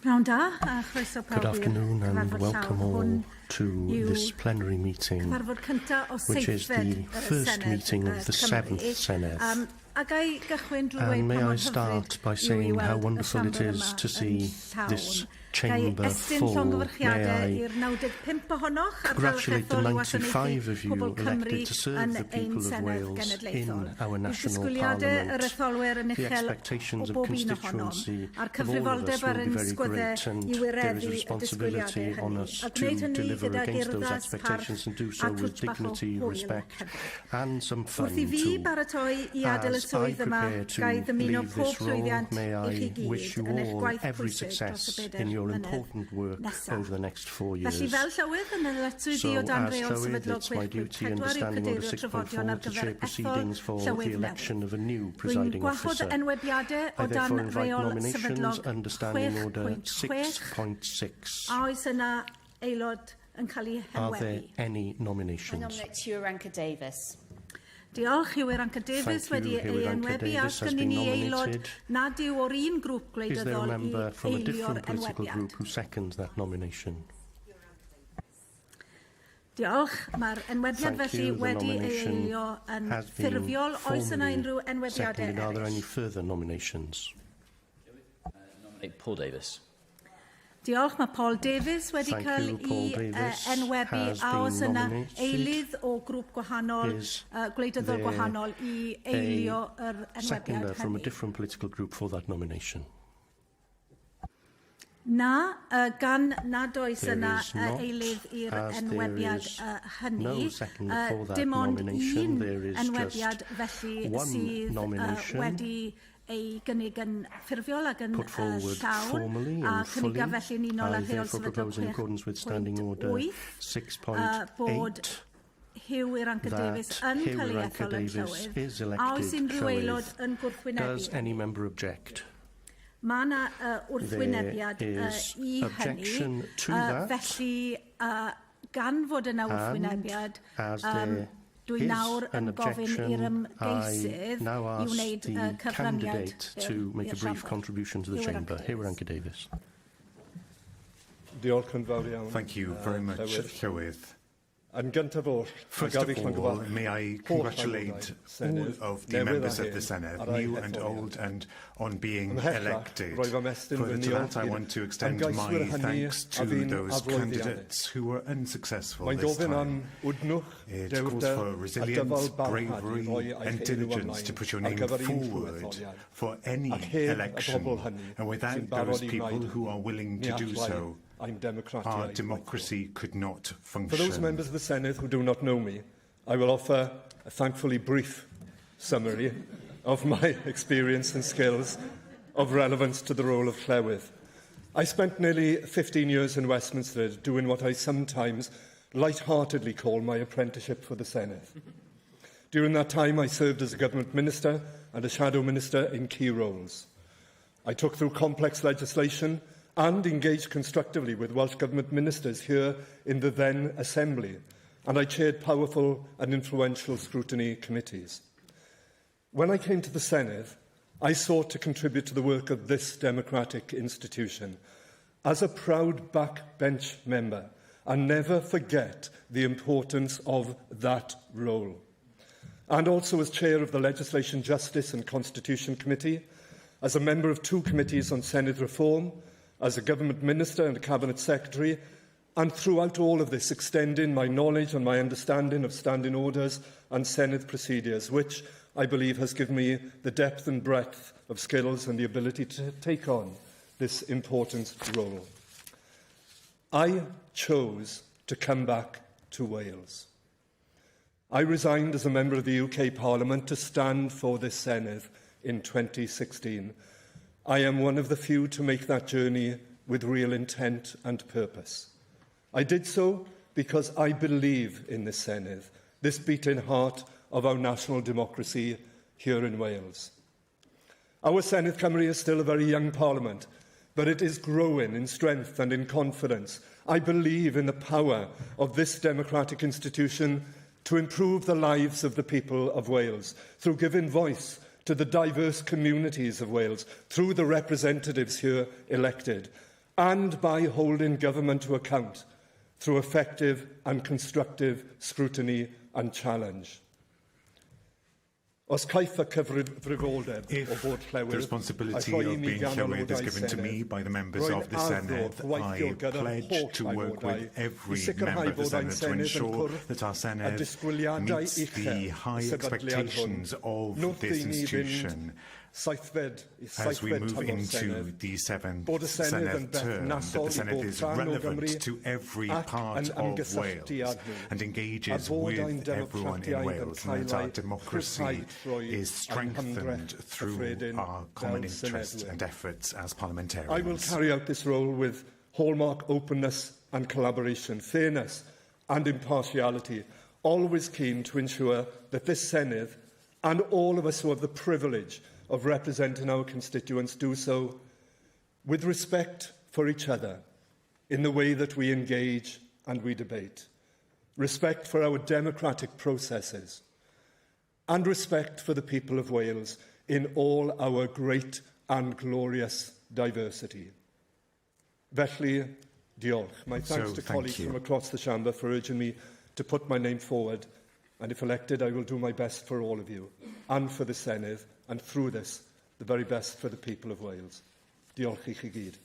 Good afternoon and welcome all to this plenary meeting, which is the first meeting of the 7th Senedd. And may I start by saying how wonderful it is to see this chamber full. May I congratulate the 95 of you elected to serve the people of Wales in our national parliament. The expectations of constituency of all of us will be very great, and there is a responsibility on us to deliver against those expectations and do so with dignity, respect and some fun too. As I prepare to leave this role, may I wish you all every success in your important work over the next 4 years. So, as Lywydd, it's my duty under Standing Order 6.4 to chair proceedings for the election of a new presiding officer. I therefore invite nominations under Standing Order 6.6. Are there any nominations? I nominate Ymunwch Davies. Diolch, Ymunwch Davies wedi ei enwebu a gynnu ni aelod nad yw o'r un grŵp gwleidyddol i eilio'r enwebiad. Is there a member from a different political group who seconds that nomination? Diolch, mae'r enwebiad felly wedi ei eilio yn ffurfiol. Oes yna unrhyw enwebiadau eraill? Are there any further nominations? Nominate Paul Davies. Diolch, mae Paul Davies wedi cael ei enwebu a oes yna eilydd o grŵp gwahanol, gwleidyddol gwahanol i eilio yr enwebiad seconder from a hynny. different political group for that nomination? Na, gan nad oes yna eilydd i'r enwebiad hynny, dim ond un enwebiad felly sydd wedi ei gynnig yn ffurfiol ac yn llawn a cynnig felly'n unol â rheol sefydlog 6.8 bod Ymunwch Davies yn cael ei ethol yn Lywydd. A oes unrhyw aelod yn gwrthwynebu? Does any member object? Mae yna wrthwynebiad i hynny, felly gan fod yna wrthwynebiad, dwi nawr yn gofyn i'r ymgeisydd i wneud cyfraniad to make a brief contribution to the chamber. Ymunwch Davies. Diolch yn fawr iawn. Thank you very much, Lywydd. First of all, may I congratulate all of the members of the Senedd, new and old, and on being elected. Further to that, I want to extend my thanks to those candidates who were unsuccessful this time. It calls for resilience, bravery and diligence to put your name forward for any election, and without those people who are willing to do so, our democracy could not function. For those members of the Senedd who do not know me, I will offer a thankfully brief summary of my experience and skills of relevance to the role of Lywydd. I spent nearly 15 years in Westminster doing what I sometimes light-heartedly call my apprenticeship for the Senedd. During that time, I served as a government minister and a shadow minister in key roles. I took through complex legislation and engaged constructively with Welsh Government ministers here in the then Assembly, and I chaired powerful and influential scrutiny committees. When I came to the Senedd, I sought to contribute to the work of this democratic institution as a proud backbench member and never forget the importance of that role. And also as chair of the Legislation, Justice and Constitution Committee, as a member of 2 committees on Senedd reform, as a government minister and a cabinet secretary, and throughout all of this extending my knowledge and my understanding of standing orders and Senedd procedures, which I believe has given me the depth and breadth of skills and the ability to take on this important role. I chose to come back to Wales. I resigned as a member of the UK Parliament to stand for this Senedd in 2016. I am one of the few to make that journey with real intent and purpose. I did so because I believe in this Senedd, this beating heart of our national democracy here in Wales. Our Senedd Cymru is still a very young parliament, but it is growing in strength and in confidence. I believe in the power of this democratic institution to improve the lives of the people of Wales through giving voice to the diverse communities of Wales through the representatives here elected, and by holding government to account through effective and constructive scrutiny and challenge. Os caiff y cyfrifoldeb o fod Llewydd, the responsibility of being Llewydd is given to me by the members of the Senedd, I pledge to work with every member of the Senedd to ensure that our Senedd meets the high expectations of this institution as we move into the seventh Senedd term, that the Senedd is relevant to every part of Wales and engages with everyone in Wales, and that our democracy is strengthened through our common interest and efforts as parliamentarians. I will carry out this role with hallmark openness and collaboration, fairness and impartiality, always keen to ensure that this Senedd and all of us who have the privilege of representing our constituents do so with respect for each other in the way that we engage and we debate, respect for our democratic processes, and respect for the people of Wales in all our great and glorious diversity. Felly, diolch. My thanks to colleagues from across the chamber for urging me to put my name forward, and if elected, I will do my best for all of you, and for the Senedd, and through this, the very best for the people of Wales. Diolch I chi gyd.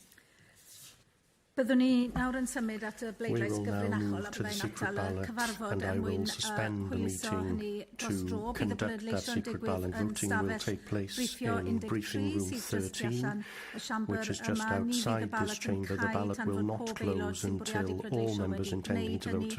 Byddwn ni nawr yn symud at y bleidlais gyfrinachol a byddai'n atal y cyfarfod er mwyn hwyluso hynny dros dro. Bydd y bleidleisio'n digwydd yn stafell briffio 13 sydd just tu allan y siambr yma. Ni fydd y ballot yn cael tan fod pob aelod sy'n bwriadu bleidleisio wedi gwneud hynny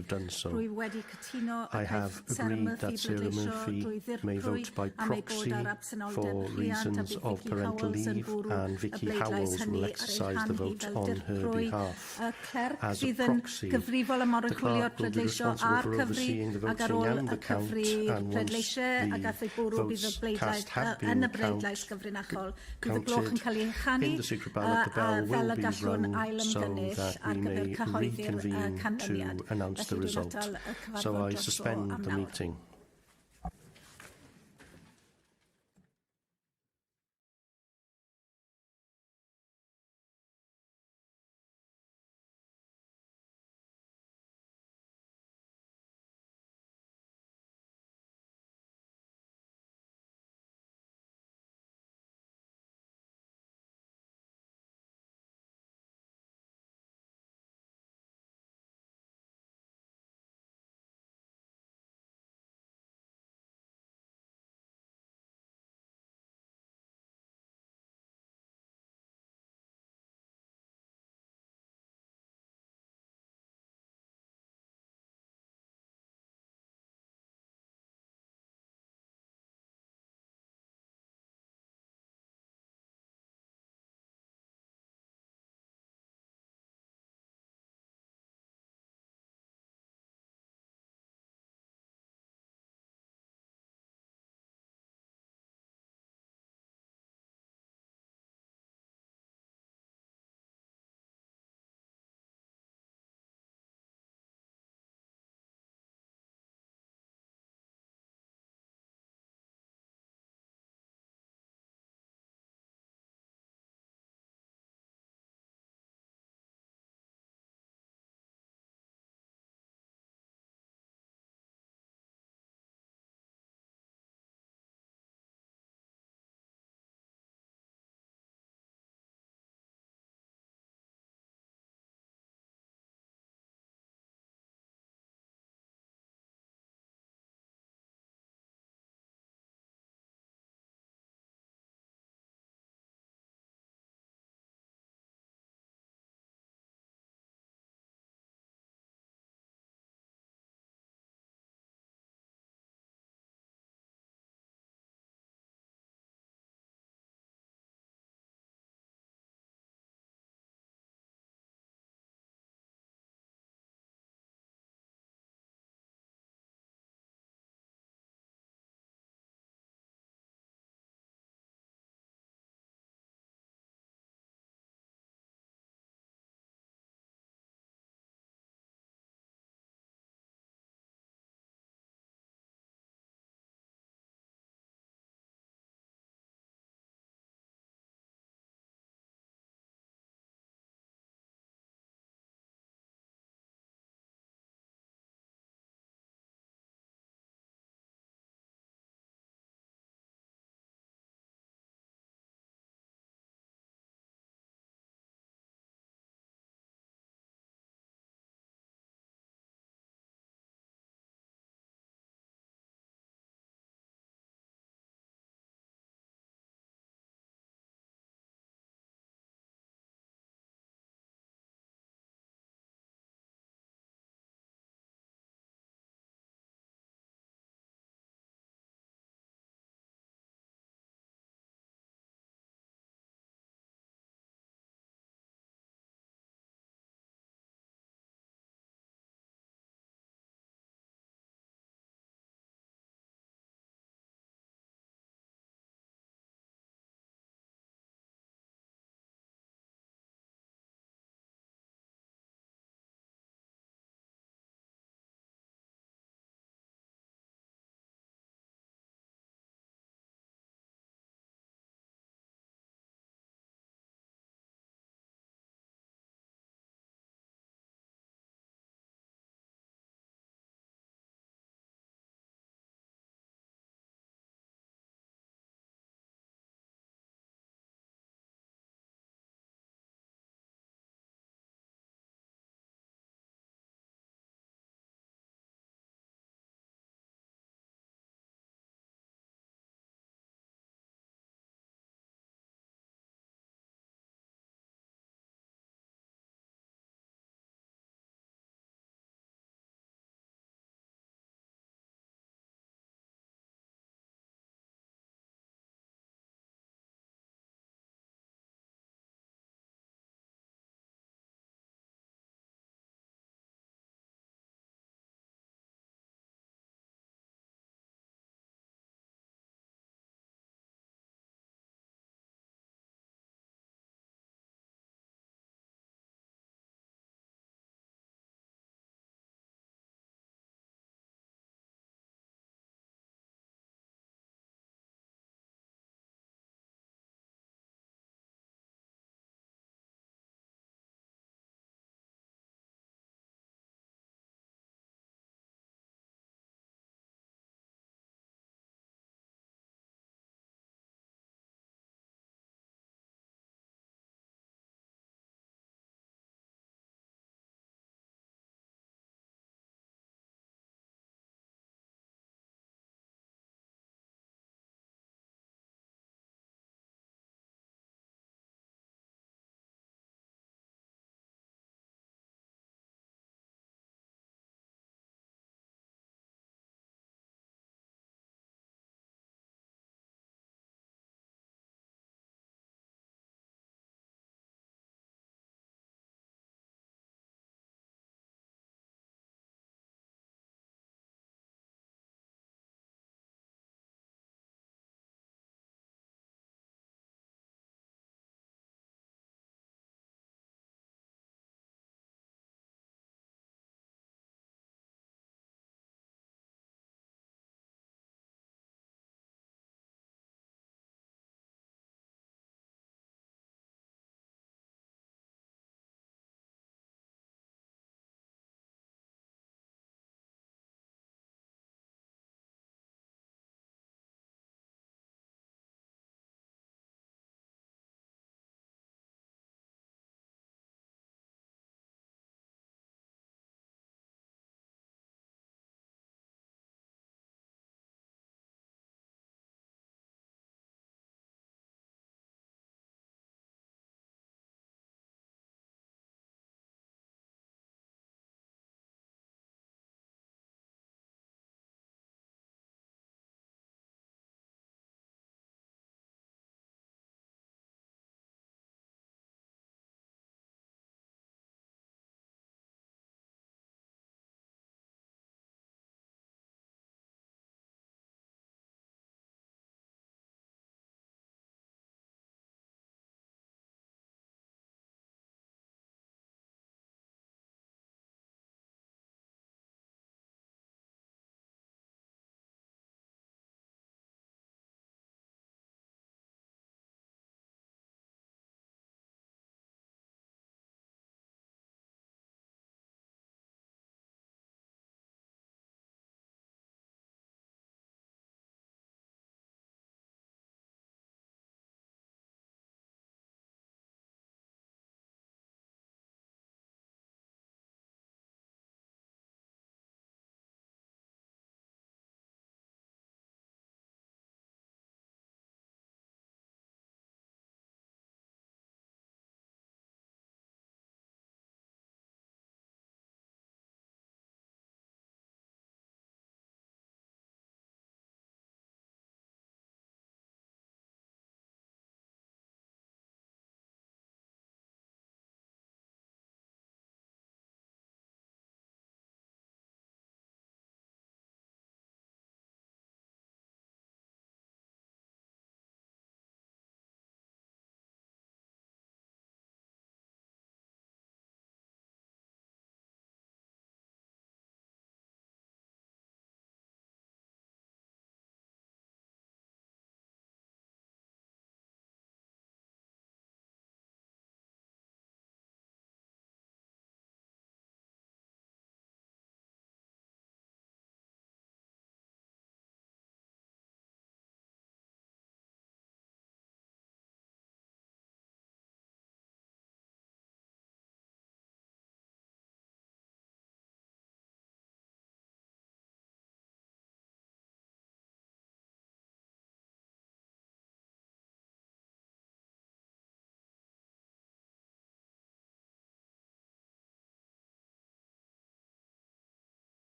rwy wedi cytuno y caiff Sarah Murphy bleidleisio drwy ddirprwy am ei bod ar absenoldeb rhiant a bydd Vicky Howells yn bwrw y bleidlais hynny ar ei rhan hi fel dirprwy. Y clerc sydd yn gyfrifol am oruchwylio'r pleidleisio a'r cyfri ac ar ôl y cyfri pleidleisiau a gath ei bwrw bydd y bleidlais yn y bleidlais gyfrinachol. Bydd y gloch yn cael ei chanu fel y gallwn ail ymgynnull ar gyfer cyhoeddi'r canlyniad. Felly dwi'n atal y cyfarfod dros dro am nawr.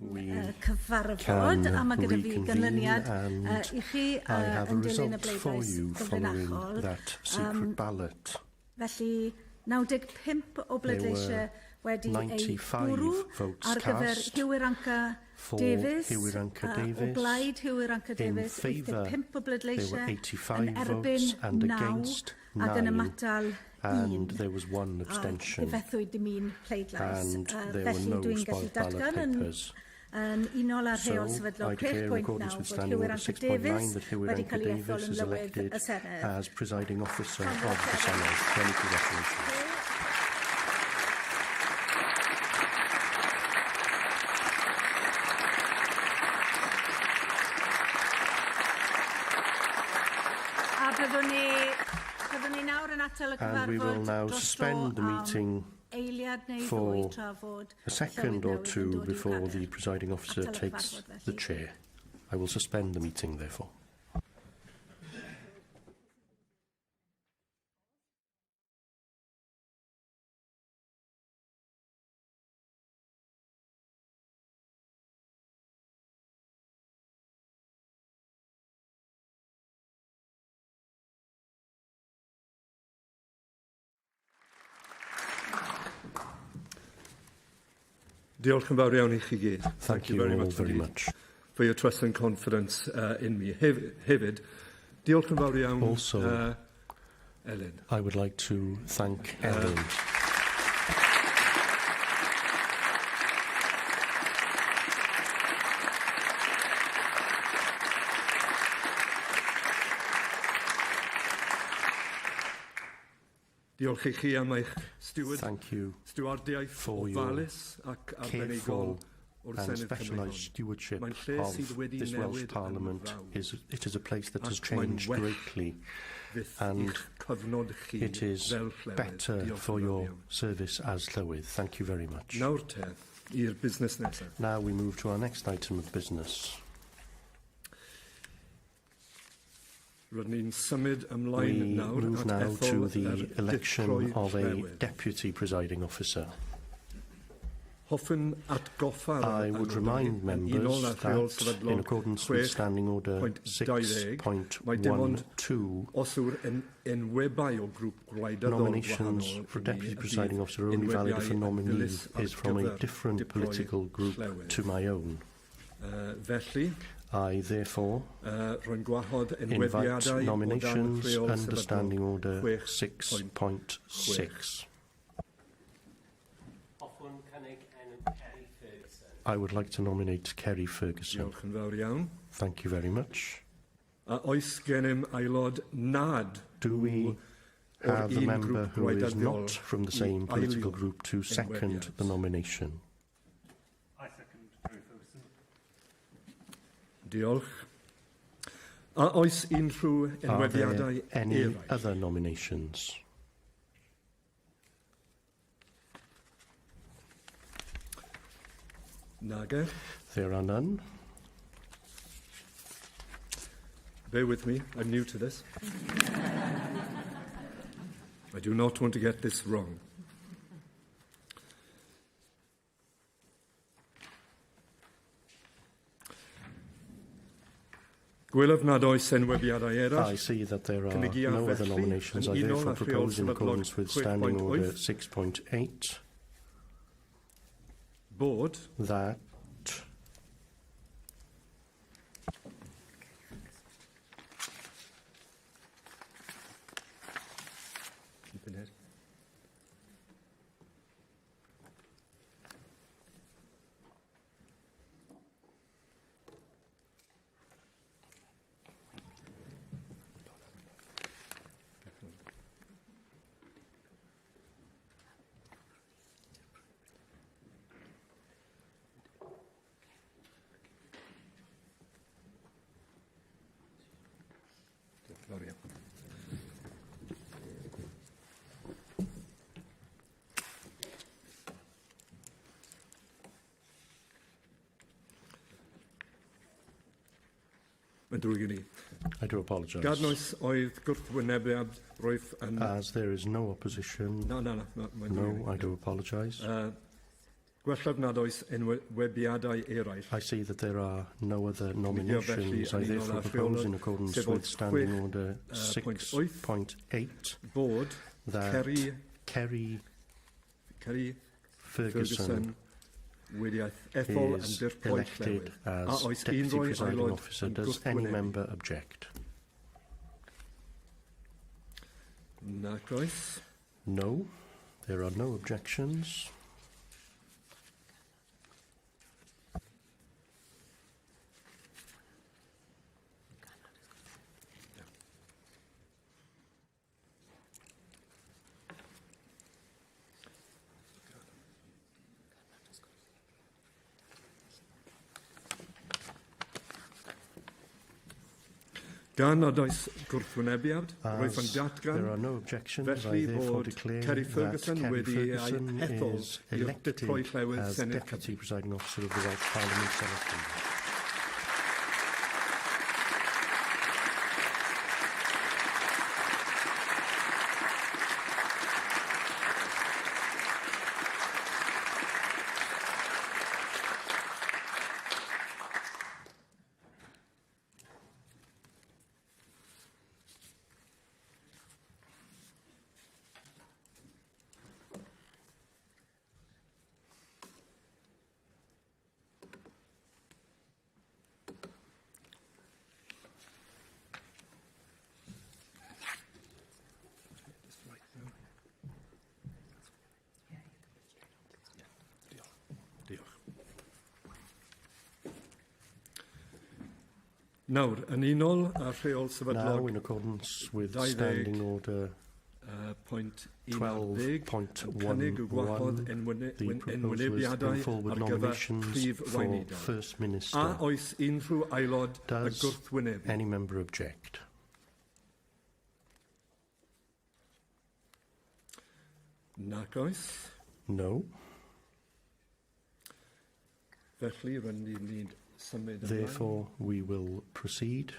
We cyfarfod can a mae gyda fi reconvene ganlyniad and I chi I have a yn dilyn y result for bleidlais you following gyfrinachol. that secret ballot. Felly 95 o bleidleisiau wedi ei 95 bwrw votes ar gyfer cast Iorwerth for Davies, Iorwerth o Davies. blaid Iorwerth In Davies, favour, 85 o there bleidleisiau, were 85 yn votes erbyn and 9, against ac yn 9, ymatal 1. and there was one abstention, Effethiwyd dim un pleidlais. and there were Felly no dwi'n gallu spoiled ballot datgan yn papers. yn unol ar rheol So, sefydlog I declare in 6.9 accordance with bod Standing Order Iorwerth 6.9 Davies that wedi Iorwerth cael ei ethol Davies yn is Lywydd elected y Senedd. as presiding officer of the Senedd. Many congratulations. A byddwn ni nawr yn atal y And we will cyfarfod now dros suspend the meeting eiliad neu for ddwy trafod a second Llywydd or newydd two yn dod i'w before cadair. the presiding officer Atal y takes cyfarfod, the felly. chair. I will suspend the meeting, therefore. Diolch yn fawr iawn I chi gyd. Thank you all very much. For your trust and confidence in me. Hefyd, diolch yn fawr iawn Also, Ellen. I would like to thank Ellen. Diolch I chi am eich Thank you stwardiaeth for your ofalus ac arbenigol careful o'r and Senedd specialised Cymru. stewardship Mae'n lle sydd of wedi this Welsh newid yn Parliament. fawr. It is a place that has Ac mae'n changed well greatly, Fydd and i'ch cyfnod chi it is fel Llewydd. better Diolch for yn fawr your iawn. service as Lywydd. Thank you very much. Nawr te, i'r busnes nesaf. Now we move to our next item of business. Rydyn ni'n symud ymlaen We nawr move at now ethol to the election of a Llewydd. deputy presiding officer. Hoffwn atgoffa'r I would remind members that, in accordance with Standing Order 6.12, os yw'r enwebau o grŵp gwleidyddol nominations for deputy presiding officer are only valid if a nominee is from a different political group to my own. Felly, I therefore rwy'n gwahodd invite enwebiadau nominations o dan under rheol Standing Order sefydlog 6.6. I would like to nominate Kerry Ferguson. Diolch yn fawr iawn. Thank you very much. A oes gennym aelod nad Do we o'r have a un member grŵp who is gwleidyddol not from the I same political eilio group to second enwebiad? the nomination? I second Brif Ferguson. Diolch. A oes unrhyw Are there enwebiadau any eraill? other nominations? Nage. There are none. Bear with me, I'm new to this. I do not want to get this wrong. Gwylaf nad oes enwebiadau eraill. I see that there are Cynnigiad no other felly, nominations. I yn unol therefore â rheol propose, in sefydlog accordance with Standing 6.8, Order 6.8, bod that Gloria. Mae'n drwy gen I. I do apologise. Gad noes oedd gwrthwynebiad roedd yn... As there is no opposition, No, mae'n drwy no, gen I do apologise. Gwellaf nad oes enwebiadau eraill. I see that there are no other nominations. I therefore propose, in accordance with Standing Order 6.8, bod that Kerry Ferguson wedi ethol is yn elected as Deputy Presiding Officer. Does any member object? Nac oes. No, there are no objections. Gan nad oes gwrthwynebiad, roedd yn datgan, there are no objections, felly I therefore bod declare Kerry that Ferguson Kerry wedi ei Ferguson ethol is i'r elected Troi Llewydd as Senedd Deputy Presiding Officer of the Welsh Parliament Senedd. Nawr, yn unol a rheol Now, sefydlog in accordance with Standing Order 12.11, cynnig y gwahodd the proposal is to enwynebiadau bring forward ar gyfer nominations Brif for Weinidog. First Minister. A oes unrhyw aelod y Does gwrthwynebu? any member object? Nac oes. No. Felly, rydyn ni'n symud ymlaen. Therefore, we will proceed.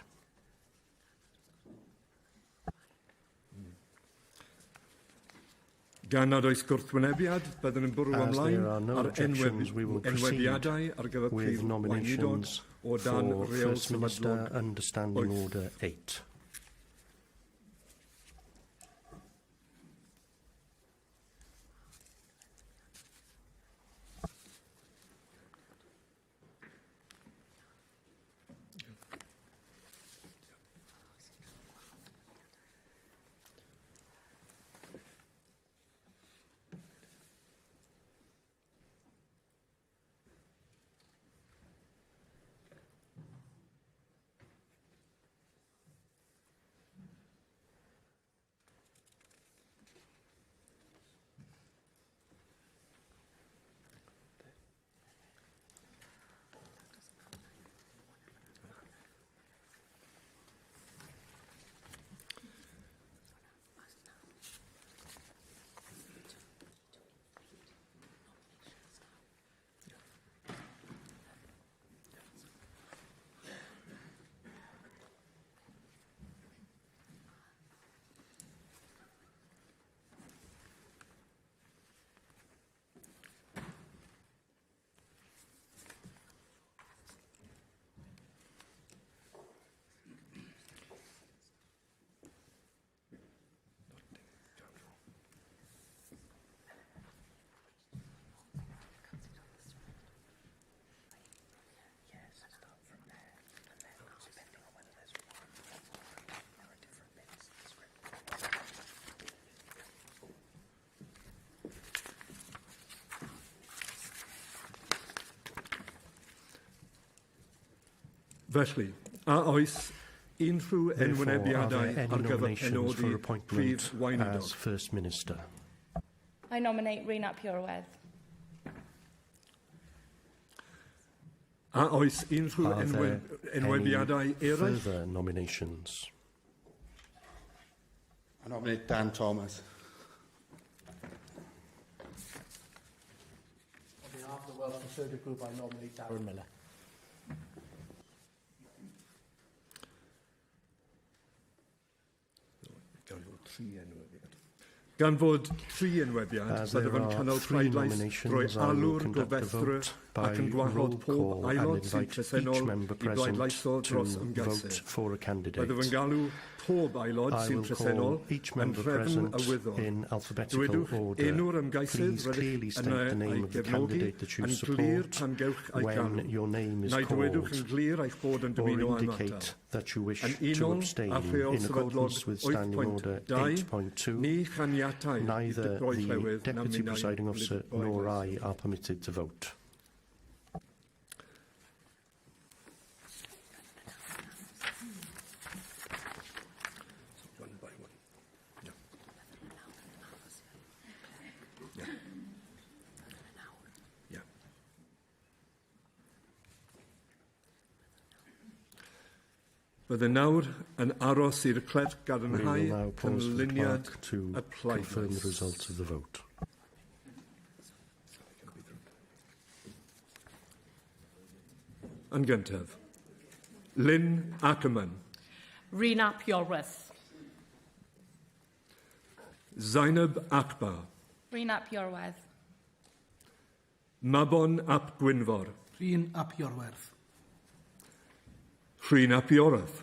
Gan nad oes gwrthwynebiad, byddwn yn bwrw As ymlaen there are no ar objections, we will proceed enwebiadau ar gyfer with Brif Weinidog nominations o dan for rheol First Minister sefydlog. under Standing wyth. Order 8. Felly, a oes unrhyw Therefore, are enwynebiadau there any ar gyfer nominations for penodi appointment Brif as Weinidog? First Minister? I nominate Rhun ap Iorwerth. A oes unrhyw Are there enwebiadau any eraill? further nominations? I nominate Dan Thomas. On behalf of the Welsh Conservative Group, I nominate Darren Miller. Gael tri enwebiad. Gan fod tri enwebiad, byddaf yn cynnal pleidlais drwy alw'r gofethrw ac yn gwahodd pob aelod sy'n presennol i bleidlaiso dros ymgeisydd. Byddaf yn galw pob aelod sy'n presennol yn trefn y wyddor. Dywedwch enw'r ymgeisydd rydych yna ei gefnogi yn glir pan gewch ei galw. Neu dywedwch yn glir eich bod yn dymuno am adael. Yn unol a rheol sefydlog 8.2, ni chaniatau neither the Deputy Presiding Officer nor I are permitted to vote. Bydde nawr yn aros i'r clerc gadarnhau cynlyniad y confirm the result of the vote. Yn gyntaf, Lynn Ackerman, Rhun ap Iorwerth. Zainab Akbar, Rhun ap Iorwerth. Mabon ap Gwynfor, Rhun ap Iorwerth. Rhun ap Iorwerth,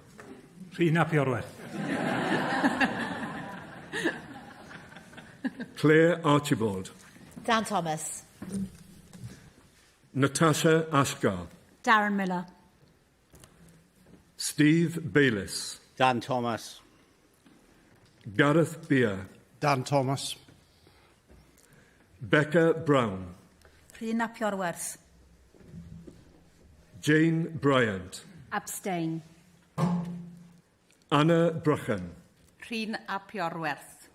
Rhun ap Iorwerth. Claire Archibald, Dan Thomas. Natasha Ashgar, Darren Miller. Steve Bayliss, Dan Thomas. Gareth Beer, Dan Thomas. Becca Brown, Rhun ap Iorwerth. Jane Bryant, Abstain. Anna Brachan, Rhun ap Iorwerth.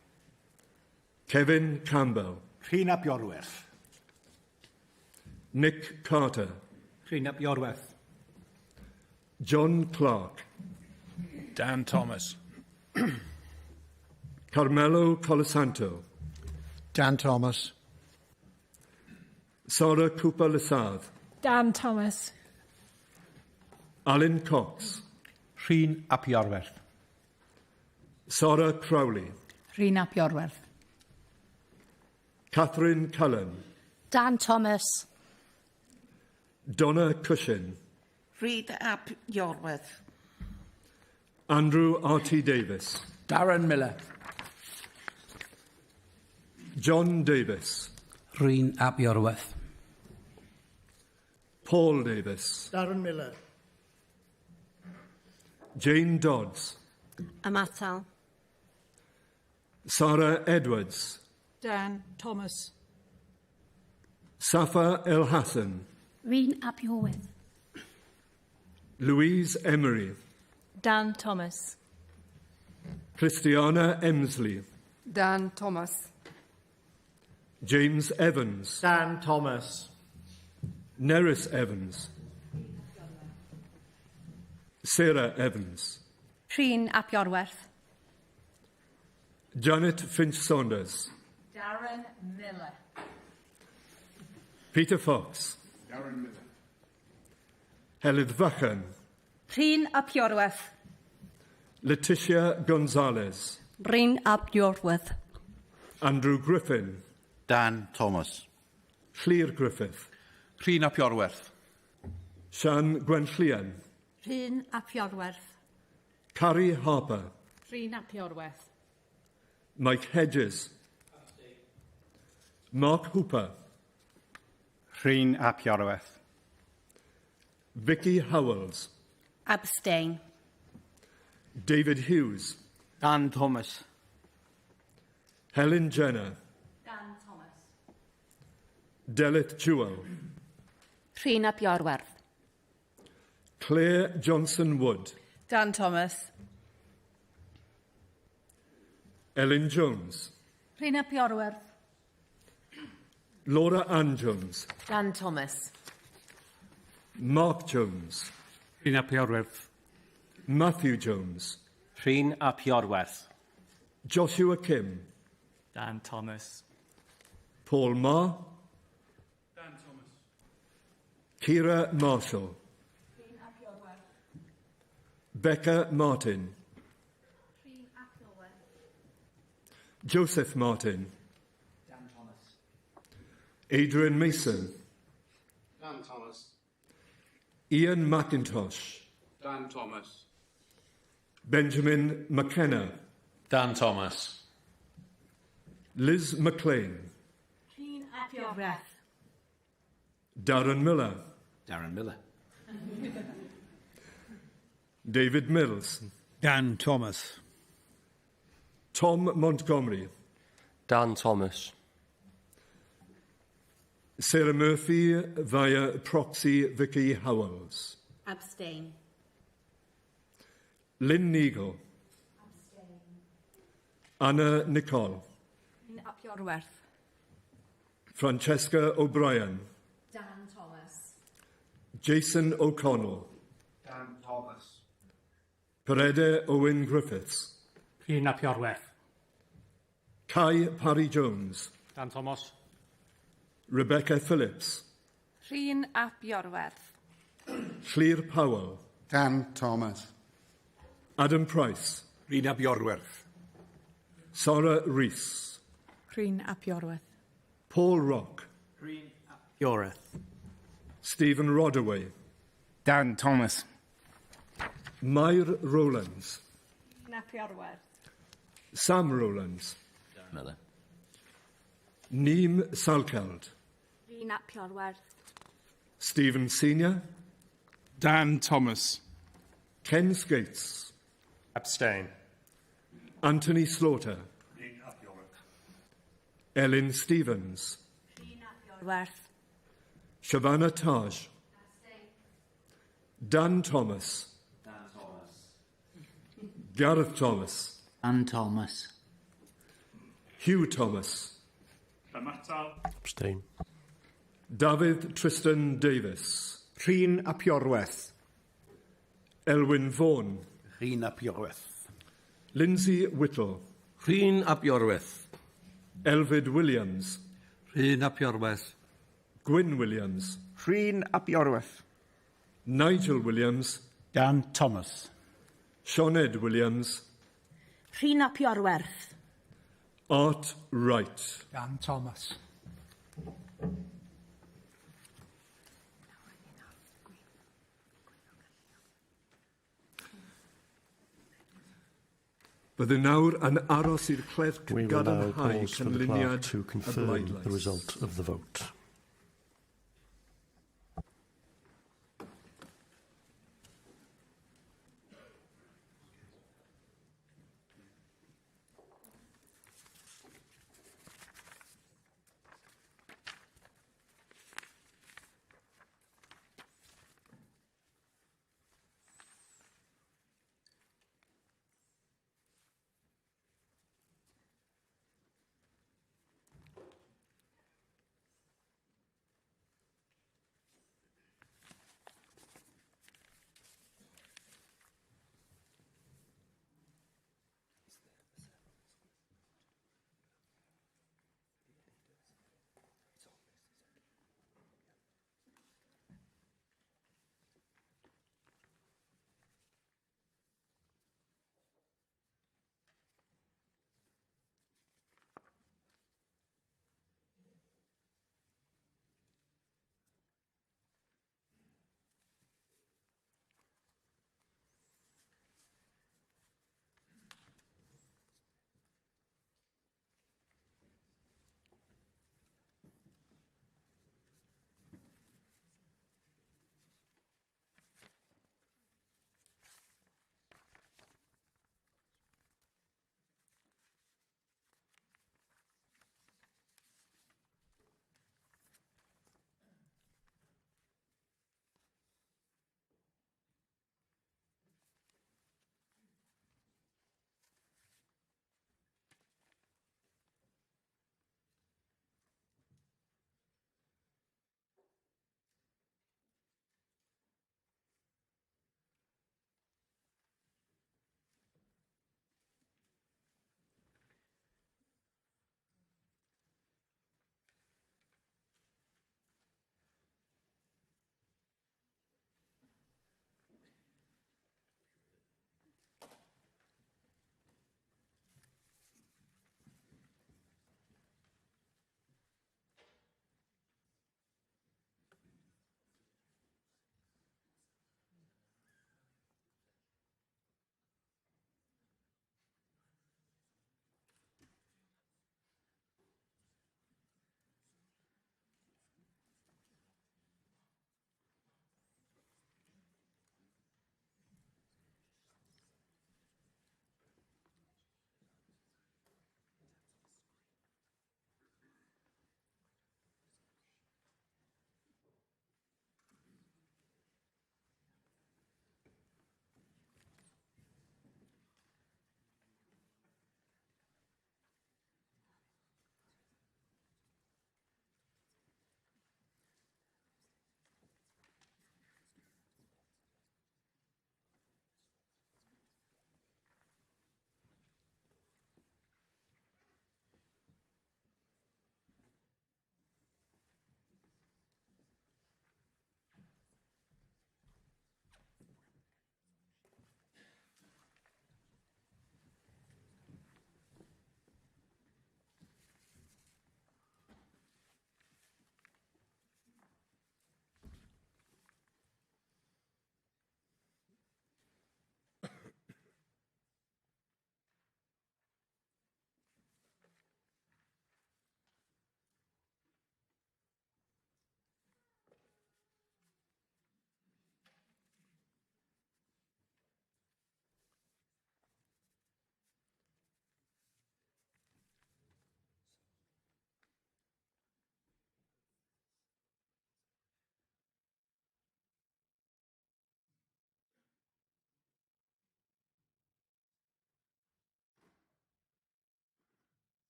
Kevin Campbell, Rhun ap Iorwerth. Nick Carter, Rhun ap Iorwerth. John Clark, Dan Thomas. Carmelo Colasanto, Dan Thomas. Sarah Cooper Lysadd, Dan Thomas. Alan Cox, Rhun ap Iorwerth. Sarah Crowley, Rhun ap Iorwerth. Catherine Cullen, Dan Thomas. Donna Cushin, Rhun ap Iorwerth. Andrew R.T. Davis, Darren Miller. John Davis, Rhun ap Iorwerth. Paul Davis, Darren Miller. Jane Dodds, Ymatal. Sarah Edwards, Dan Thomas. Safa El Hassan, Rhun ap Iorwerth. Louise Emery, Dan Thomas. Christiana Emsley, Dan Thomas. James Evans, Dan Thomas. Nerys Evans, Sarah Evans, Rhun ap Iorwerth. Janet Finch Saunders, Darren Miller. Peter Fox, Darren Miller. Helydd Fachan, Rhun ap Iorwerth. Letitia Gonzalez, Rhun ap Iorwerth. Andrew Griffin, Dan Thomas. Llŷr Griffith, Rhun ap Iorwerth. Sian Gwenllian, Rhun ap Iorwerth. Carrie Harper, Rhun ap Iorwerth. Mike Hedges, Mark Hooper, Rhun ap Iorwerth. Vicky Howells, Abstain. David Hughes, Dan Thomas. Helen Jenner, Dan Thomas. Delith Jewell, Rhun ap Iorwerth. Claire Johnson Wood, Dan Thomas. Ellen Jones, Rhun ap Iorwerth. Laura Ann Jones, Dan Thomas. Mark Jones, Rhun ap Iorwerth. Matthew Jones, Rhun ap Iorwerth. Joshua Kim, Dan Thomas. Paul Ma, Dan Thomas. Kira Marshall, Becca Martin, Joseph Martin. Dan Thomas. Adrian Mason. Dan Thomas. Ian McIntosh. Dan Thomas. Benjamin McKenna. Dan Thomas. Liz McLean. Rhun ap Iorwerth. Darren Miller. Darren Miller. David Mills. Dan Thomas. Tom Montgomery. Dan Thomas. Sarah Murphy via proxy Vicky Howells. Abstain. Lynn Neagle. Abstain. Anna Nicole. Rhun ap Iorwerth. Francesca O'Brien. Dan Thomas. Jason O'Connell. Dan Thomas. Perede Owen Griffiths. Rhun ap Iorwerth. Kai Parry Jones. Dan Thomas. Rebecca Phillips. Rhun ap Iorwerth. Llŷr Powell. Dan Thomas. Adam Price. Rhun ap Iorwerth. Sora Rees. Rhun ap Iorwerth. Paul Rock. Rhun ap Iorwerth. Stephen Rodaway. Dan Thomas. Mair Rowlands. Rhun ap Iorwerth. Sam Rowlands. Miller. Neem Salkeld. Rhun ap Iorwerth. Stephen Senior. Dan Thomas. Ken Skates. Abstain. Anthony Slaughter. Ellen Stevens. Rhun ap Iorwerth. Shavana Taj. Dan Thomas. Dan Thomas. Gareth Thomas. Dan Thomas. Hugh Thomas. Abstain. David Tristan Davis. Rhun ap Iorwerth. Elwyn Vaughan. Rhun ap Iorwerth. Lindsay Whittle. Rhun ap Iorwerth. Elvid Williams. Rhun ap Iorwerth. Gwyn Williams. Rhun ap Iorwerth. Nigel Williams. Dan Thomas. Senedd Williams. Rhun ap Iorwerth. Art Wright. Dan Thomas. Bydde nawr yn aros i'r clerc We will now gadarnhau pause for the clerk canlyniad to y confirm bleidlais. the result of the vote.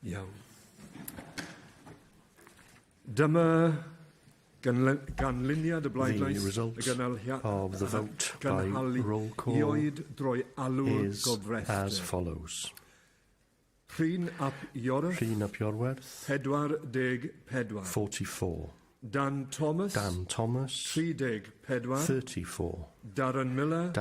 Iawn. Dyma ganlyniad y bleidlais The result of the vote by roll call is as follows. Rhun ap Iorwerth, Rhun ap Iorwerth, 44. 44. Dan Thomas, 34. 34. Darren Miller,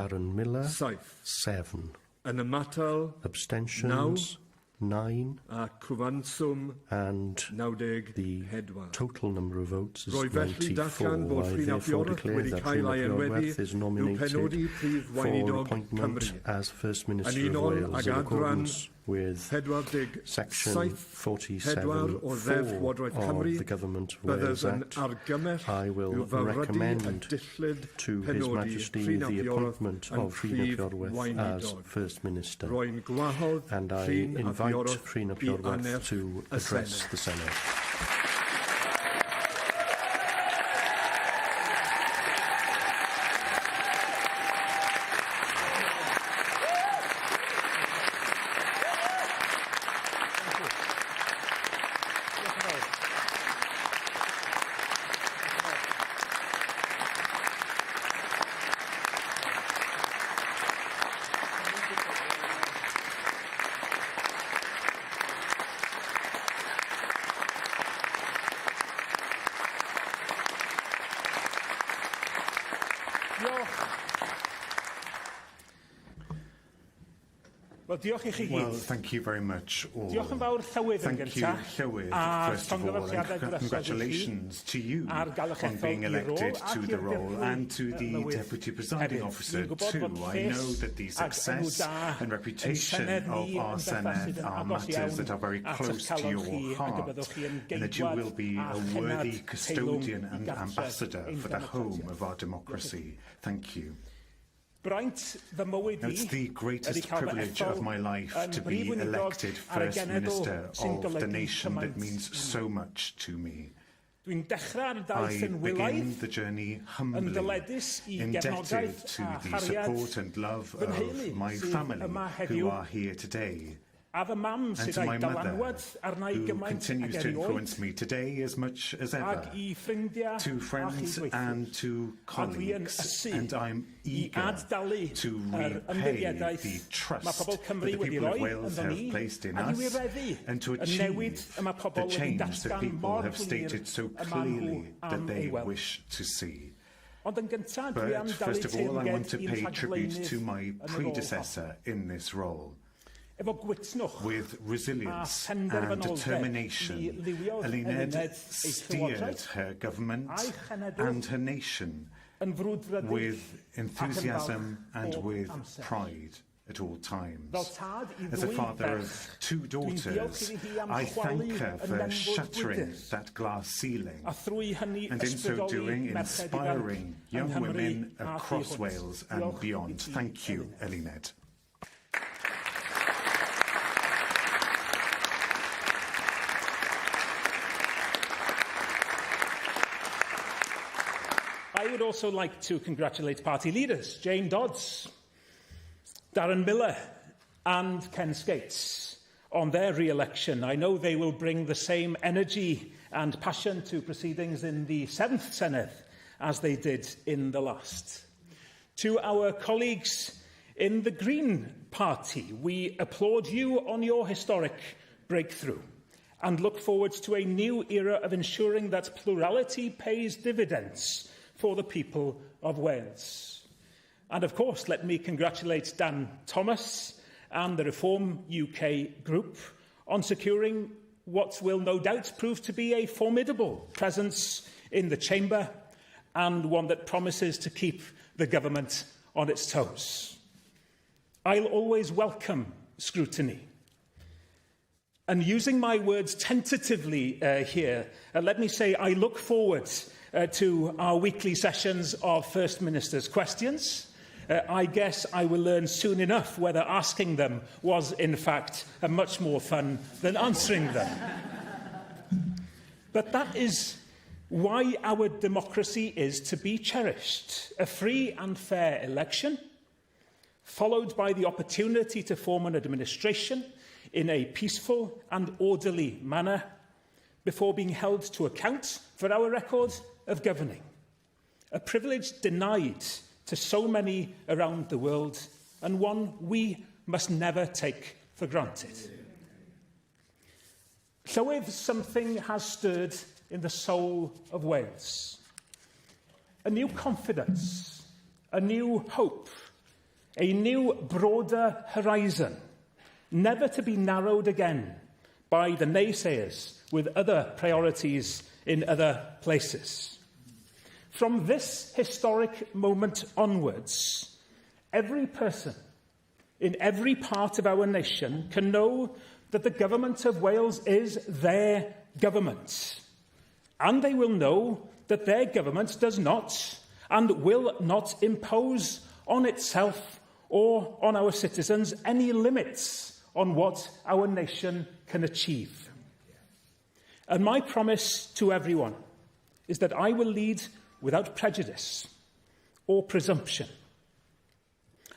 7. Yn ymatal, Abstentions, 9. a cyfanswm, And 94. the total number of votes is Rwy felly 94. datgan bod I Rhun ap therefore Iorwerth declare wedi that cael Rhun ei ap enwedu Iorwerth is i'w nominated penodi Brif for Weinidog appointment Cymru. as First Minister Yn of unol Wales ag in adran accordance with Section 47 of the Government of Wales Act. I will recommend to His Majesty the appointment of Rhun ap Iorwerth as First Minister, and I invite Rhun ap Iorwerth to address the Senedd. Well, thank you very much all. Diolch yn fawr Llywydd yn Thank you, gyntaf. Llywydd, A first of all, llongyfarchiadau and drysodd i congratulations to you ar gael eich on being ethol i'r rôl elected ac to i'r the role dirprwy, and to the Lywydd Deputy Presiding hefyd. Officer Ni'n gwybod too. bod I lles know that the ag enw success da and reputation Senedd of ni our yn Senedd berthnasyd yn are agos matters iawn that are very at eich close to calon your chi ac y heart, byddwch chi yn and that you will geidwad be a a chenad worthy teilwng custodian i and gartref ambassador ein for the home democratiaeth. of our democracy. Thank you. Braint fy mywyd i It's the ydy greatest cael fy privilege ethol of my life yn to Brif be Weinidog elected ar y First genedl Minister sy'n of the golygu nation that cymaint means i so mi. much to me. Dwi'n dechrau'r daith I yn begin wylaidd, the journey yn humbly, dyledus i indebted gefnogaeth to a the chariad support and love fy nheulu of my sydd family yma who heddiw, are here today, a fy mam and sydd to a'i my mother dylanwad arna i who gymaint continues ag to erioed, influence me today as much as ever, ag i ffrindiau to a friends chydweithwyr. and to A dwi yn colleagues, ysu and I'm i eager addalu to yr repay ymddygiadaeth the mae trust pobl that Cymru the wedi people of roi Wales ynddo have ni, placed in a i us, wireddu and to y newid achieve y mae the pobl wedi change that datgan people mor have glir stated so y maen nhw clearly that am they ei weld. wish to see. Ond yn gyntaf, dwi am But dalu first of all, I want teyrnged to i'n pay tribute rhagflaenydd to my yn y rôl hon. predecessor in this role. Efo gwitnwch With resilience a and penderfynoldeb, determination, mi liwiodd Eluned Eluned ei steered llywodraeth her government a'i chenedl and her nation yn frwdfrydig with ac yn enthusiasm falch and o with amser. pride at all times. Fel tad i As a ddwy father ferch, of two dwi'n diolch daughters, iddi hi am I chwalu thank her yn for nenfwd shattering gwydr, that glass ceiling, a thrwy hynny and in so ysbrydoli doing merched ifanc inspiring yng young Nghymru women a thu across hwnt. Wales Diolch and i beyond. ti, Thank you, Eluned. Eluned. I would also like to congratulate party leaders, Jane Dodds, Darren Miller and Ken Skates on their re-election. I know they will bring the same energy and passion to proceedings in the 7th Senedd as they did in the last. To our colleagues in the Green Party, we applaud you on your historic breakthrough and look forward to a new era of ensuring that plurality pays dividends for the people of Wales. And of course, let me congratulate Dan Thomas and the Reform UK group on securing what will no doubt prove to be a formidable presence in the chamber and one that promises to keep the government on its toes. I'll always welcome scrutiny. And using my words tentatively here, let me say I look forward to our weekly sessions of First Minister's questions. I guess I will learn soon enough whether asking them was, in fact, much more fun than answering them. But that is why our democracy is to be cherished. A free and fair election, followed by the opportunity to form an administration in a peaceful and orderly manner before being held to account for our record of governing, a privilege denied to so many around the world, and one we must never take for granted. Lywydd, something has stirred in the soul of Wales. A new confidence, a new hope, a new broader horizon, never to be narrowed again by the naysayers with other priorities in other places. From this historic moment onwards, every person in every part of our nation can know that the Government of Wales is their government. And they will know that their government does not and will not impose on itself or on our citizens any limits on what our nation can achieve. And my promise to everyone is that I will lead without prejudice or presumption.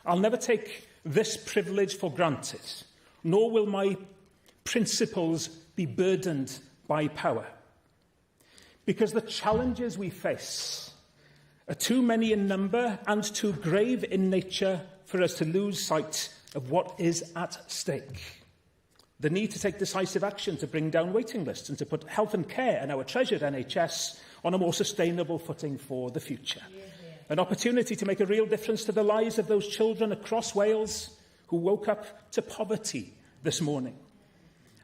I'll never take this privilege for granted, nor will my principles be burdened by power. Because the challenges we face are too many in number and too grave in nature for us to lose sight of what is at stake. The need to take decisive action to bring down waiting lists and to put health and care and our treasured NHS on a more sustainable footing for the future. An opportunity to make a real difference to the lives of those children across Wales who woke up to poverty this morning,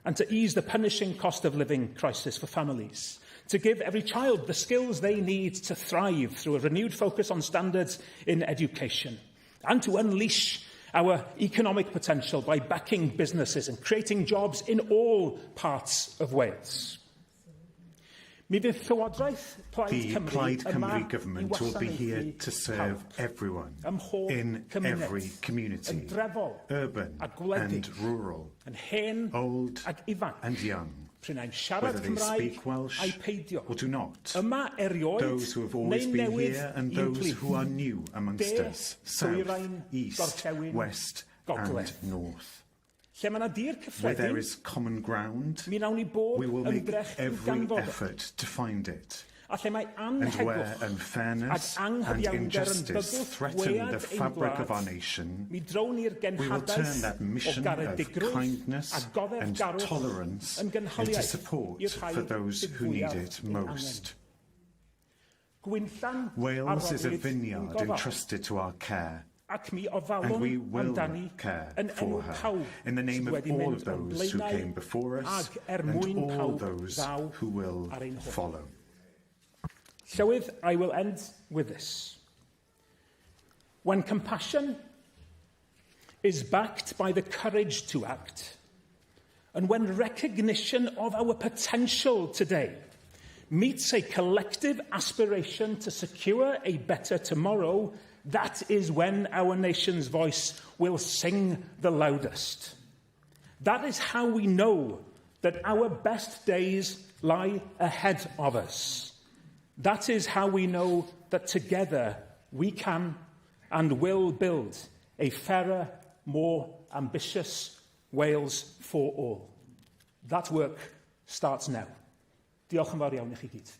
and to ease the punishing cost of living crisis for families, to give every child the skills they need to thrive through a renewed focus on standards in education, and to unleash our economic potential by backing businesses and creating jobs in all parts of Wales. The Plaid Cymru government will be here to serve everyone in every community, urban and rural, old and young, whether they speak Welsh or do not, those who have always been here and those who are new amongst us, south, east, west and north. Where there is common ground, we will make every effort to find it. And where unfairness and injustice threaten the fabric of our nation, we will turn that mission of kindness and tolerance into support for those who need it most. Wales is a vineyard entrusted to our care, and we will care for her in the name of all of those who came before us and all those who will follow. Lywydd, I will end with this. When compassion is backed by the courage to act, and when recognition of our potential today meets a collective aspiration to secure a better tomorrow, that is when our nation's voice will sing the loudest. That is how we know that our best days lie ahead of us. That is how we know that together we can and will build a fairer, more ambitious Wales for all. That work starts now. Diolch yn fawr iawn i chi gyd.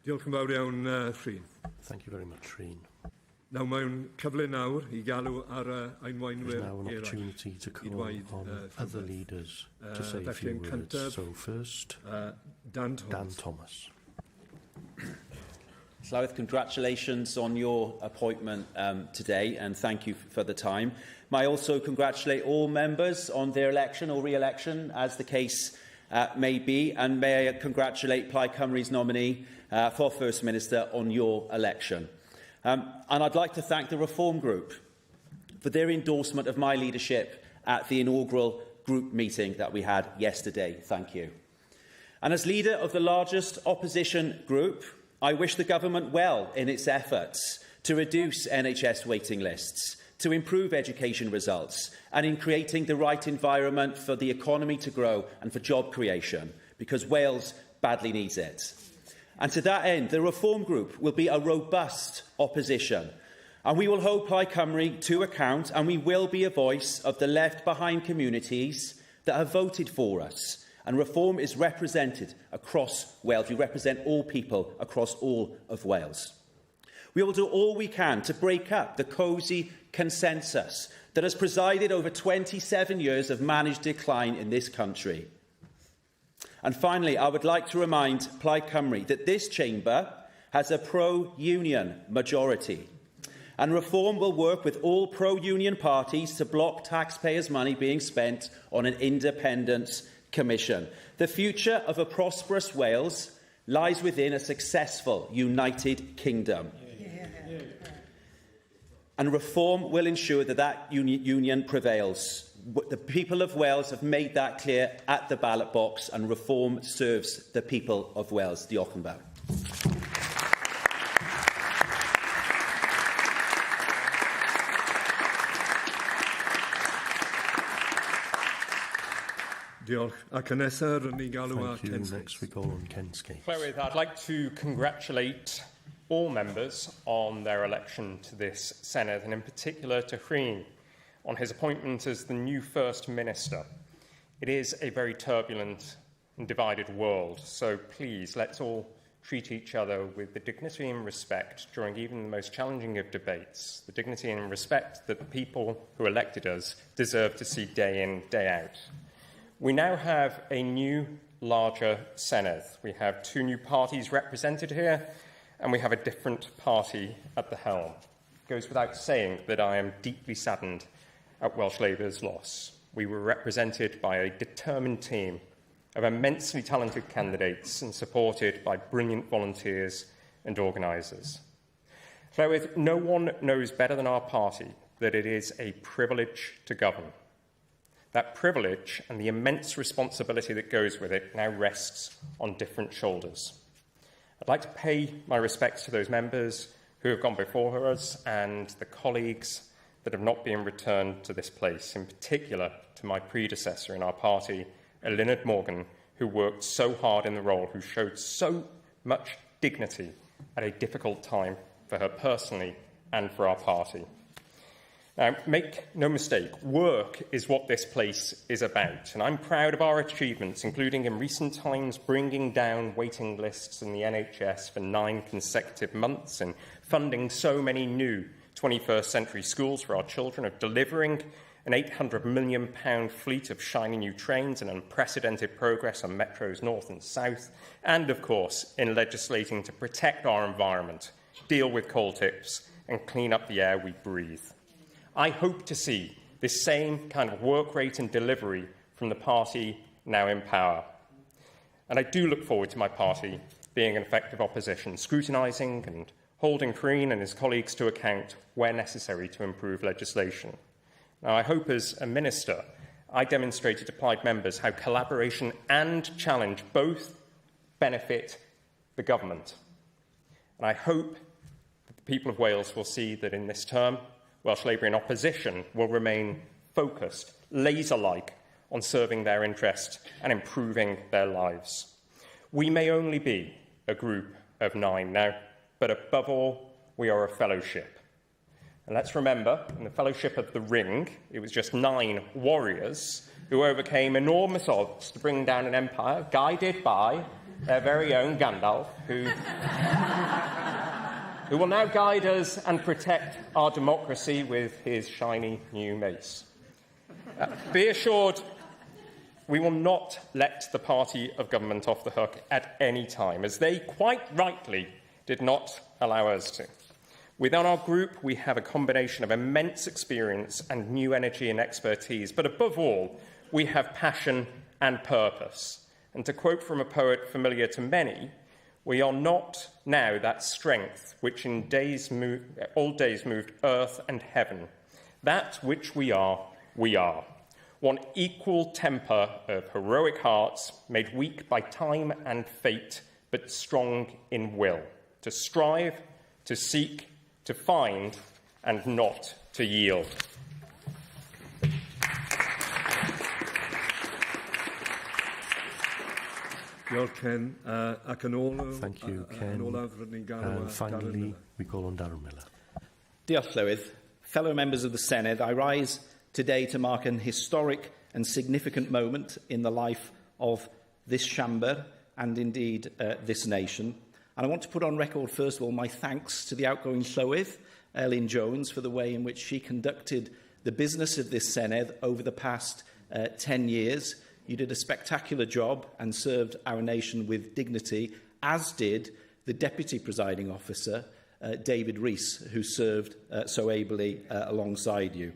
Diolch yn fawr iawn, Rhun. Thank you very much, Rhun. Nawr mae'n cyfle nawr I galw ar einweinwyr eraill. Now an opportunity to call on other leaders to say a few words. So first, Dan Thomas. Lywydd, congratulations on your appointment today, and thank you for the time. May I also congratulate all members on their election or re-election, as the case may be, and may I congratulate Plaid Cymru's nominee, for First Minister on your election. And I'd like to thank the Reform Group for their endorsement of my leadership at the inaugural group meeting that we had yesterday. Thank you. And as leader of the largest opposition group, I wish the government well in its efforts to reduce NHS waiting lists, to improve education results, and in creating the right environment for the economy to grow and for job creation, because Wales badly needs it. And to that end, the Reform Group will be a robust opposition, and we will hold Plaid Cymru to account, and we will be a voice of the left-behind communities that have voted for us. And Reform is represented across Wales. We represent all people across all of Wales. We will do all we can to break up the cosy consensus that has presided over 27 years of managed decline in this country. And finally, I would like to remind Plaid Cymru that this chamber has a pro-union majority. And Reform will work with all pro-union parties to block taxpayers' money being spent on an independence commission. The future of a prosperous Wales lies within a successful United Kingdom. And Reform will ensure that union prevails. The people of Wales have made that clear at the ballot box, and Reform serves the people of Wales. Diolch yn fawr. Diolch. Ac yn nesaf, Rhun i galw a Thank you. Next we go on Ken Skates. Lywydd, I'd like to congratulate all members on their election to this Senedd, and in particular to Rhun on his appointment as the new First Minister. It is a very turbulent and divided world, so please let's all treat each other with the dignity and respect during even the most challenging of debates, the dignity and respect that the people who elected us deserve to see day in, day out. We now have a new, larger Senedd. We have two new parties represented here, and we have a different party at the helm. It goes without saying that I am deeply saddened at Welsh Labour's loss. We were represented by a determined team of immensely talented candidates and supported by brilliant volunteers and organisers. Lywydd, no one knows better than our party that it is a privilege to govern. That privilege and the immense responsibility that goes with it now rests on different shoulders. I'd like to pay my respects to those members who have gone before us and the colleagues that have not been returned to this place, in particular to my predecessor in our party, Eluned Morgan, who worked so hard in the role, who showed so much dignity at a difficult time for her personally and for our party. Now, make no mistake, work is what this place is about, and I'm proud of our achievements, including in recent times bringing down waiting lists in the NHS for 9 consecutive months and funding so many new 21st century schools for our children, of delivering an £800 million fleet of shiny new trains and unprecedented progress on metros north and south, and, of course, in legislating to protect our environment, deal with coal tips and clean up the air we breathe. I hope to see this same kind of work rate and delivery from the party now in power. And I do look forward to my party being an effective opposition, scrutinising and holding Rhun and his colleagues to account where necessary to improve legislation. Now, I hope as a minister, I demonstrated to Plaid members how collaboration and challenge both benefit the government. And I hope that the people of Wales will see that in this term, Welsh Labour in opposition will remain focused, laser-like, on serving their interest and improving their lives. We may only be a group of 9 now, but above all, we are a fellowship. And let's remember, in the Fellowship of the Ring, it was just 9 warriors who overcame enormous odds to bring down an empire, guided by their very own Gandalf, who will now guide us and protect our democracy with his shiny new mace. Be assured, we will not let the party of government off the hook at any time, as they quite rightly did not allow us to. Within our group, we have a combination of immense experience and new energy and expertise, but above all, we have passion and purpose. And to quote from a poet familiar to many, We are not now that strength which in old days moved earth and heaven. That which we are, one equal temper of heroic hearts, made weak by time and fate, but strong in will, to strive, to seek, to find, and not to yield. Thank you, Ken. And finally, we call on Darren Miller. Diolch, Lywydd. Fellow members of the Senedd, I rise today to mark an historic and significant moment in the life of this chamber and indeed this nation. And I want to put on record, first of all, my thanks to the outgoing Lywydd, Elin Jones, for the way in which she conducted the business of this Senedd over the past 10 years. You did a spectacular job and served our nation with dignity, as did the Deputy Presiding Officer, David Rees, who served so ably alongside you.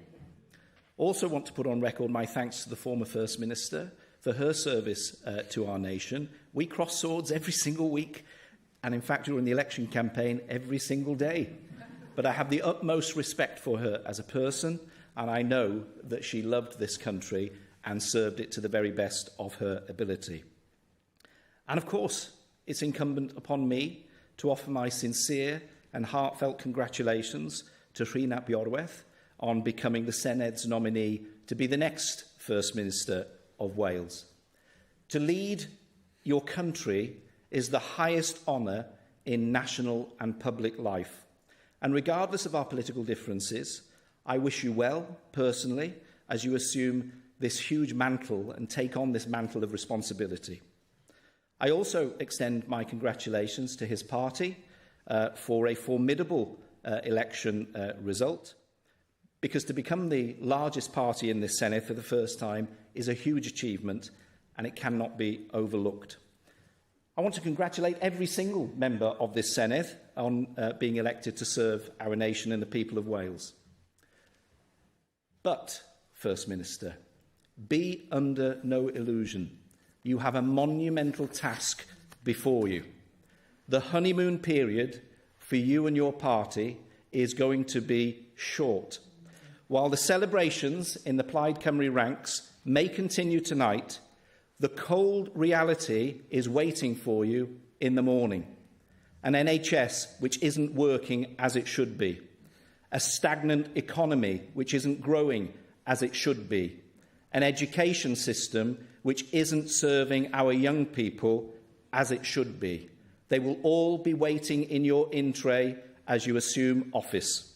Also want to put on record my thanks to the former First Minister for her service to our nation. We cross swords every single week, and in fact during the election campaign every single day. But I have the utmost respect for her as a person, and I know that she loved this country and served it to the very best of her ability. And of course, it's incumbent upon me to offer my sincere and heartfelt congratulations to Rhun ap Iorwerth on becoming the Senedd's nominee to be the next First Minister of Wales. To lead your country is the highest honour in national and public life. And regardless of our political differences, I wish you well, personally, as you assume this huge mantle and take on this mantle of responsibility. I also extend my congratulations to his party for a formidable election result, because to become the largest party in this Senedd for the first time is a huge achievement and it cannot be overlooked. I want to congratulate every single member of this Senedd on being elected to serve our nation and the people of Wales. But, First Minister, be under no illusion. You have a monumental task before you. The honeymoon period for you and your party is going to be short. While the celebrations in the Plaid Cymru ranks may continue tonight, the cold reality is waiting for you in the morning. An NHS which isn't working as it should be. A stagnant economy which isn't growing as it should be. An education system which isn't serving our young people as it should be. They will all be waiting in your in-tray as you assume office.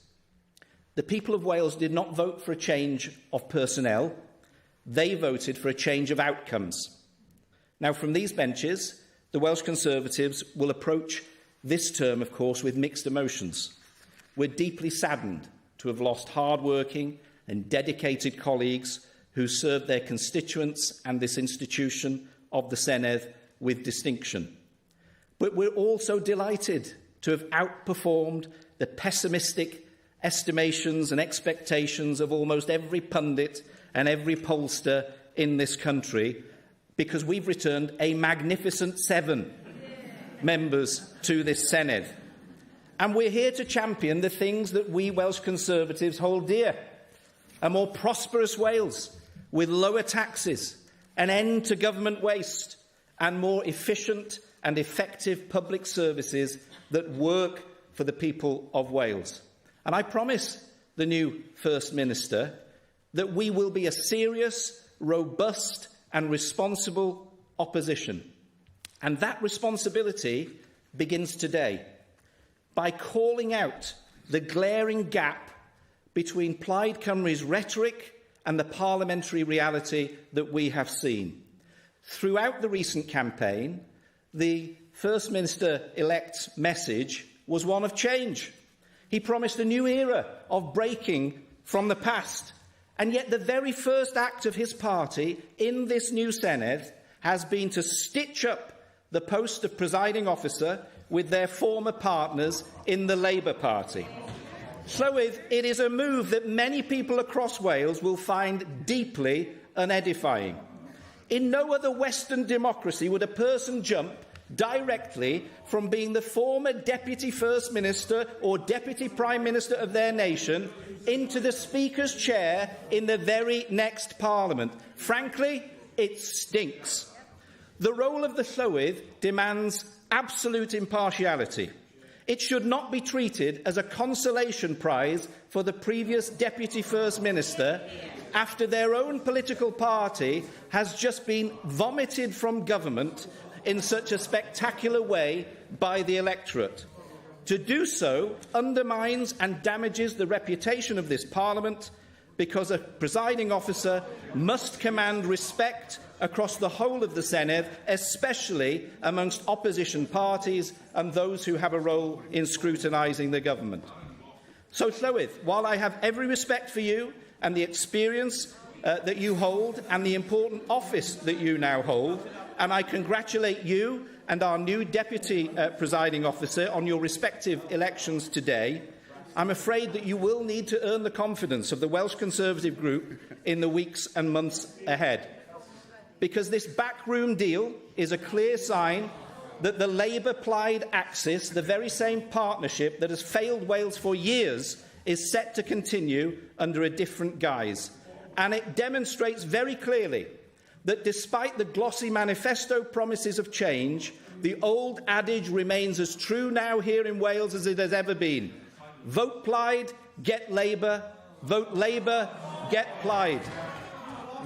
The people of Wales did not vote for a change of personnel. They voted for a change of outcomes. Now, from these benches, the Welsh Conservatives will approach this term, of course, with mixed emotions. We're deeply saddened to have lost hard-working and dedicated colleagues who served their constituents and this institution of the Senedd with distinction. But we're also delighted to have outperformed the pessimistic estimations and expectations of almost every pundit and every pollster in this country, because we've returned a magnificent 7 members to this Senedd. And we're here to champion the things that we Welsh Conservatives hold dear. A more prosperous Wales, with lower taxes, an end to government waste, and more efficient and effective public services that work for the people of Wales. And I promise the new First Minister that we will be a serious, robust and responsible opposition. And that responsibility begins today by calling out the glaring gap between Plaid Cymru's rhetoric and the parliamentary reality that we have seen. Throughout the recent campaign, the First Minister-elect's message was one of change. He promised a new era of breaking from the past. And yet the very first act of his party in this new Senedd has been to stitch up the post of presiding officer with their former partners in the Labour Party. Lywydd, it is a move that many people across Wales will find deeply unedifying. In no other Western democracy would a person jump directly from being the former Deputy First Minister or Deputy Prime Minister of their nation into the Speaker's chair in the very next Parliament. Frankly, it stinks. The role of the Lywydd demands absolute impartiality. It should not be treated as a consolation prize for the previous Deputy First Minister after their own political party has just been vomited from government in such a spectacular way by the electorate. To do so undermines and damages the reputation of this Parliament, because a presiding officer must command respect across the whole of the Senedd, especially amongst opposition parties and those who have a role in scrutinising the government. So, Lywydd, while I have every respect for you and the experience that you hold and the important office that you now hold, and I congratulate you and our new Deputy Presiding Officer on your respective elections today, I'm afraid that you will need to earn the confidence of the Welsh Conservative Group in the weeks and months ahead. Because this backroom deal is a clear sign that the Labour-Plaid axis, the very same partnership that has failed Wales for years, is set to continue under a different guise. And it demonstrates very clearly that despite the glossy manifesto promises of change, the old adage remains as true now here in Wales as it has ever been. Vote Plaid, get Labour. Vote Labour, get Plaid.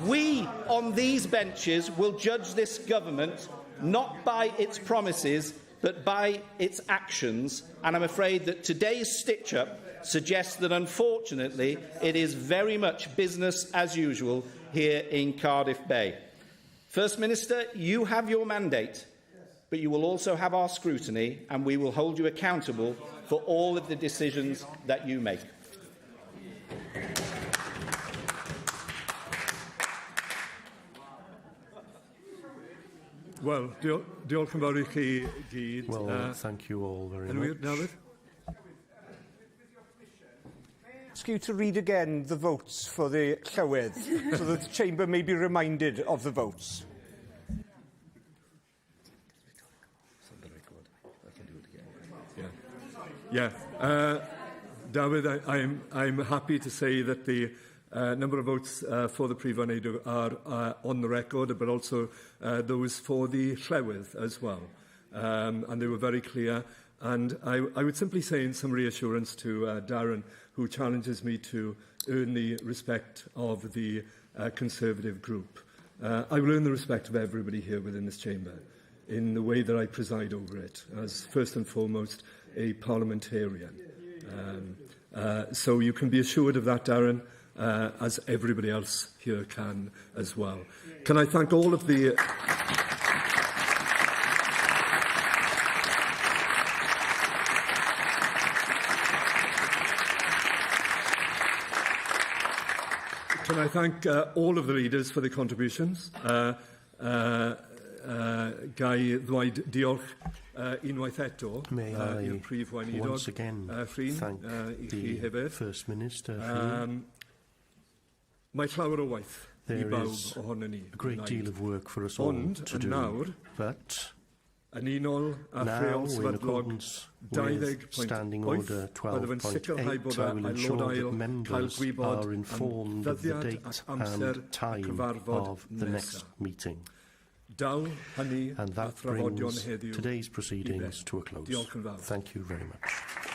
We, on these benches, will judge this government not by its promises, but by its actions. And I'm afraid that today's stitch-up suggests that, unfortunately, it is very much business as usual here in Cardiff Bay. First Minister, you have your mandate, but you will also have our scrutiny, and we will hold you accountable for all of the decisions that you make. Well, diolch yn fawr I chi gyd. Well, thank you all very much. Newydd? Ask you to read again the votes for the Lywydd, so that the Chamber may be reminded of the votes. David, I'm happy to say that the number of votes for the Brif Weinidog are on the record, but also those for the Lywydd as well. And they were very clear. And I would simply say, in some reassurance to Darren, who challenges me to earn the respect of the Conservative group, I will earn the respect of everybody here within this chamber in the way that I preside over it, as first and foremost a parliamentarian. So you can be assured of that, Darren, as everybody else here can as well. Can I thank all of the... Can I thank all of the leaders for their contributions? Gai ddweud diolch unwaith eto i'r Brif Weinidog once again thank the First Minister. Mae llawer o waith I There bawb is ohonon ni. a great deal of work for us all to do, but yn unol a now, rheol in sefydlog accordance with Standing 20.8, Order byddaf yn sicrhau 12.8, bod I will ensure that aelodau members cael gwybod are informed of the ddyddiad date ac amser and time cyfarfod of the next nesaf. meeting. Daw hynny And a that thrafodion brings heddiw today's proceedings to a close. Diolch yn fawr. Thank you very much.